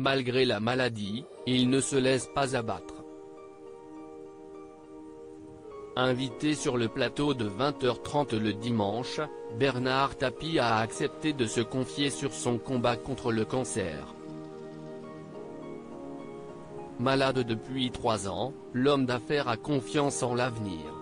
Malgré la maladie, il ne se laisse pas abattre. Invité sur le plateau de 20h30 le dimanche, Bernard Tapie a accepté de se confier sur son combat contre le cancer. Malade depuis 3 ans, l'homme d'affaires a confiance en l'avenir.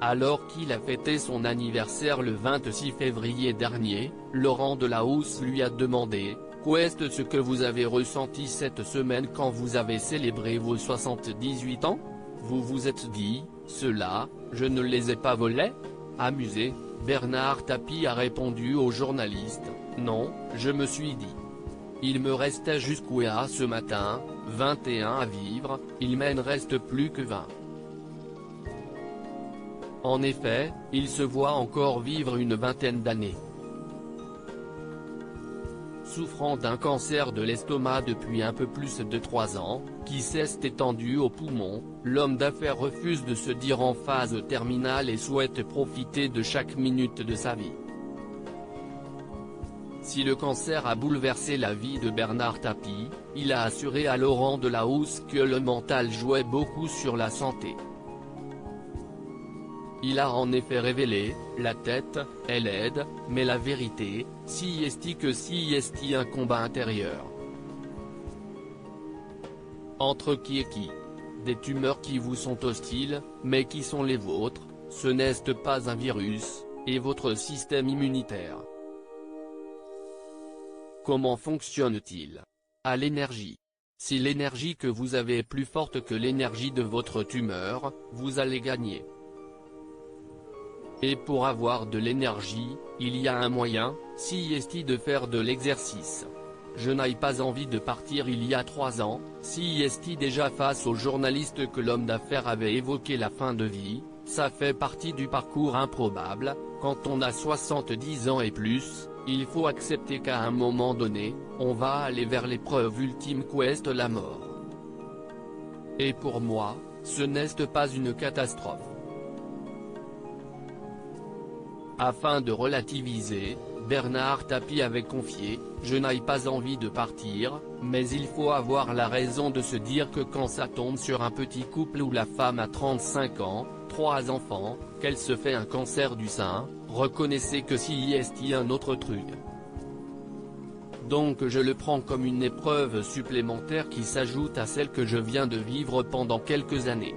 Alors qu'il a fêté son anniversaire le 26 février dernier, Laurent Delahousse lui a demandé « Qu'est-ce ce que vous avez ressenti cette semaine quand vous avez célébré vos 78 ans ? Vous vous êtes dit, ceux-là, je ne les ai pas volés ?» Amusé, Bernard Tapie a répondu aux journalistes « Non, je me suis dit. Il me restait jusqu'à ce matin, 21 à vivre, il m'en reste plus que 20. » En effet, il se voit encore vivre une vingtaine d'années. Souffrant d'un cancer de l'estomac depuis un peu plus de 3 ans, qui s'est étendu aux poumons, l'homme d'affaires refuse de se dire en phase terminale et souhaite profiter de chaque minute de sa vie. Si le cancer a bouleversé la vie de Bernard Tapie, il a assuré à Laurent Delahousse que le mental jouait beaucoup sur la santé. Il a en effet révélé, la tête, elle aide, mais la vérité, si est que si est un combat intérieur. Entre qui et qui? Des tumeurs qui vous sont hostiles, mais qui sont les vôtres, ce n'est pas un virus, et votre système immunitaire. Comment fonctionne-t-il? À l'énergie. Si l'énergie que vous avez est plus forte que l'énergie de votre tumeur, vous allez gagner. Et pour avoir de l'énergie, il y a un moyen, si est de faire de l'exercice. Je n'ai pas envie de partir il y a 3 ans, si est déjà face aux journalistes que l'homme d'affaires avait évoqué la fin de vie, ça fait partie du parcours improbable, quand on a 70 ans et plus, il faut accepter qu'à un moment donné, on va aller vers l'épreuve ultime qu'est la mort. Et pour moi, ce n'est pas une catastrophe. Afin de relativiser, Bernard Tapie avait confié « Je n'ai pas envie de partir, mais il faut avoir la raison de se dire que quand ça tombe sur un petit couple où la femme a 35 ans, 3 enfants, qu'elle se fait un cancer du sein, reconnaissez que si est un autre truc. Donc je le prends comme une épreuve supplémentaire qui s'ajoute à celle que je viens de vivre pendant quelques années.